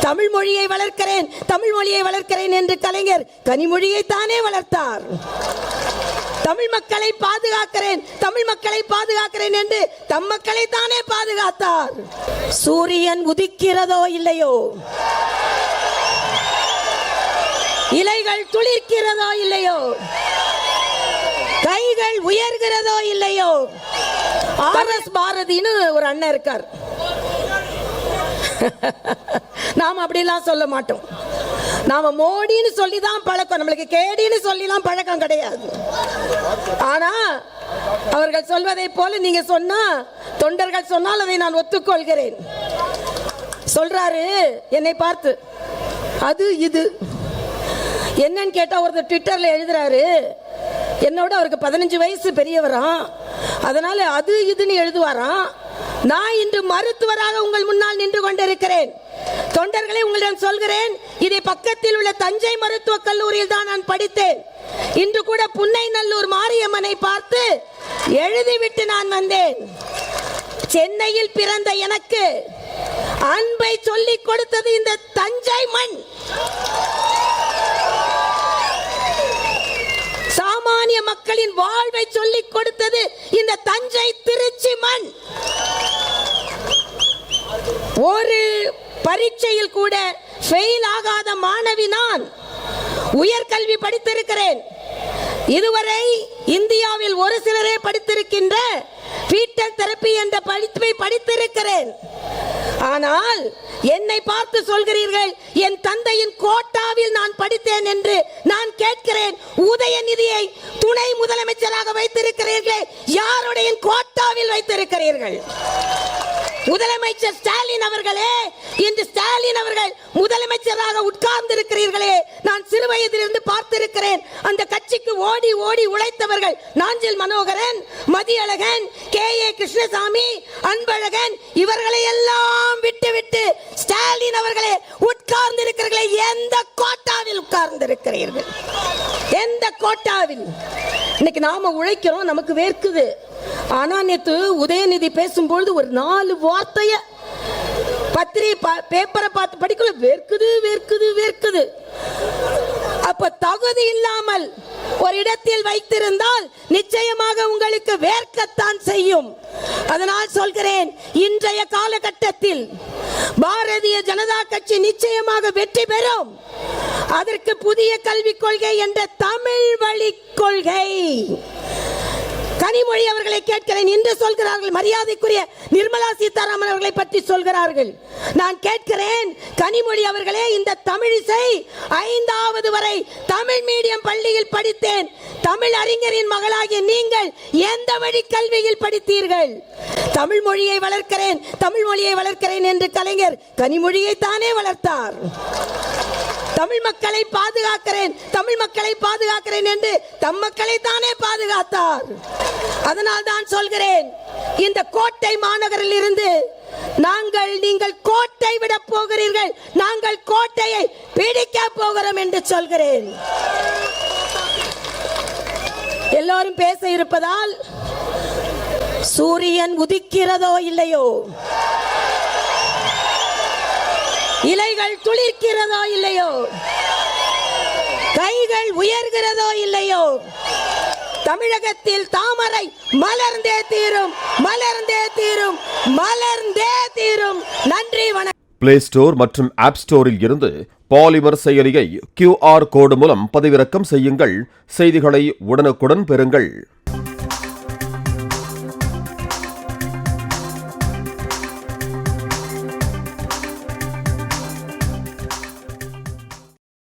தமிழ் மொழியை வளர்க்கிறேன், தமிழ் மொழியை வளர்க்கிறேன் என்று கலைஞர் கனிமொழியை தானே வளர்த்தார். தமிழ் மக்களை பாதுகாக்கிறேன், தமிழ் மக்களை பாதுகாக்கிறேன் என்று தம் மக்களை தானே பாதுகாத்தார். சூரியன் உதிக்கிறதோ இல்லையோ, இலைகள் துளிர்க்கிறதோ இல்லையோ, கைகள் உயர்கிறதோ இல்லையோ, ஆர்.எஸ். பாரதின்னு ஒரு அண்ணன் இருக்கார். நாம அப்படிலாம் சொல்ல மாட்டோம். நாம மோடின்னு சொல்லிதான் பழக்கம், நம்மளுக்கு கேடின்னு சொல்லிலாம் பழக்கம் கிடையாது. ஆனா அவர்கள் சொல்வதை போல நீங்க சொன்னா, தொண்டர்கள் சொன்னால் அதை நான் ஒத்துக்கொள்கிறேன். சொல்றாரு என்னை பார்த்து, அது இது என்னன்னு கேட்டா, ஒருத்தர் ட்விட்டர்ல எழுதுறாரு, என்னோட அவருக்கு 15 வயசு பெரியவராம், அதனால அது இதுன்னு எழுதுவாராம். நான் இன்று மருத்துவராக உங்கள் முன்னால் நின்று கொண்டிருக்கிறேன். தொண்டர்களை உங்களிடம் சொல்கிறேன், இதை பக்கத்தில் உள்ள தஞ்சை மருத்துவக் கல்லூரியில் தான் நான் படித்தேன். இன்று கூட புன்னைநல்லூர் மாரியம்மனை பார்த்து எழுதிவிட்டு நான் வந்தேன். சென்னையில் பிறந்த எனக்கு அன்பை சொல்லிக் கொடுத்தது இந்த தஞ்சை மண். சாமானிய மக்களின் வாழ்வை சொல்லிக் கொடுத்தது இந்த தஞ்சை திருச்சி மண். ஒரு பரீட்சையில் கூட ஃபெயில் ஆகாத மாணவி நான். உயர்கல்வி படித்திருக்கிறேன். இதுவரை இந்தியாவில் ஒரு சிலரே படித்திருக்கின்ற ஃபீட்டல் தெரப்பி என்ற படிப்பை படித்திருக்கிறேன். ஆனால் என்னை பார்த்து சொல்கிறீர்கள் என் தந்தையின் கோட்டாவில் நான் படித்தேன் என்று. நான் கேட்கிறேன், உதயநிதியை துணை முதலமைச்சராக வைத்திருக்கிறீர்களே, யாருடைய கோட்டாவில் வைத்திருக்கிறீர்கள்? முதலமைச்சர் ஸ்டாலின் அவர்களே, இன்று ஸ்டாலின் அவர்கள் முதலமைச்சராக உட்கார்ந்து இருக்கிறீர்களே, நான் சிறு வயதிலிருந்து பார்த்திருக்கிறேன். அந்த கட்சிக்கு ஓடி ஓடி உழைத்தவர்கள் நாஞ்சில் மனோகரன், மதியழகன், கே.ஏ. கிருஷ்ணசாமி, அன்பழகன், இவர்களை எல்லாம் விட்டு ஸ்டாலின் அவர்களே உட்கார்ந்து இருக்கிறீர்களே, எந்த கோட்டாவில் உட்கார்ந்து இருக்கிறீர்கள்? எந்த கோட்டாவில்? இன்னைக்கு நாம உழைக்கிறோம், நமக்கு வேர்க்குது. ஆனா நேத்து உதயநிதி பேசும்பொழுது ஒரு 4 வார்த்தைய பேப்பரை பார்த்து படிக்கல, வேர்க்குது வேர்க்குது வேர்க்குது. அப்ப தகுதி இல்லாமல் ஒரு இடத்தில் வைத்திருந்தால் நிச்சயமாக உங்களுக்கு வேர்க்கத்தான் செய்யும். அதனால் சொல்கிறேன், இன்றைய காலகட்டத்தில் பாரதிய ஜனதா கட்சி நிச்சயமாக வெற்றி பெறும். அதற்கு புதிய கல்விக் கொள்கை என்ற தமிழ் வழி கொள்கை. கனிமொழி அவர்களை கேட்கிறேன், இன்று சொல்கிறார்கள், மரியாதைக்குரிய நிர்மலா சீதாராமன் அவர்களை பற்றி சொல்கிறார்கள். நான் கேட்கிறேன், கனிமொழி அவர்களே, இந்த தமிழிசை 5வது வரை தமிழ் மீடியம் பள்ளியில் படித்தேன். தமிழ் அறிஞரின் மகளாகிய நீங்கள் எந்த வழி கல்வியில் படித்தீர்கள்? தமிழ் மொழியை வளர்க்கிறேன், தமிழ் மொழியை வளர்க்கிறேன் என்று கலைஞர் கனிமொழியை தானே வளர்த்தார். தமிழ் மக்களை பாதுகாக்கிறேன், தமிழ் மக்களை பாதுகாக்கிறேன் என்று தம் மக்களை தானே பாதுகாத்தார். அதனால் தான் சொல்கிறேன், இந்த கோட்டை மாநகரில் இருந்து நீங்கள் கோட்டை விட போகிறீர்கள், நாங்கள் கோட்டையை பிடிக்க போகிறோம் என்று சொல்கிறேன். எல்லாரும் பேச இருப்பதால், சூரியன் உதிக்கிறதோ இல்லையோ, இலைகள் துளிர்க்கிறதோ இல்லையோ, கைகள் உயர்கிறதோ இல்லையோ, தமிழகத்தில் தாமரை மலர்ந்தே தீரும், மலர்ந்தே தீரும், மலர்ந்தே தீரும். நன்றி, வணக்கம். பிளே ஸ்டோர் மற்றும் ஆப் ஸ்டோரில் இருந்து பாலிமர் செயலியை QR கோடு மூலம் பதிவிறக்கம் செய்யுங்கள். செய்திகளை உடனுக்குடன் பெறுங்கள்.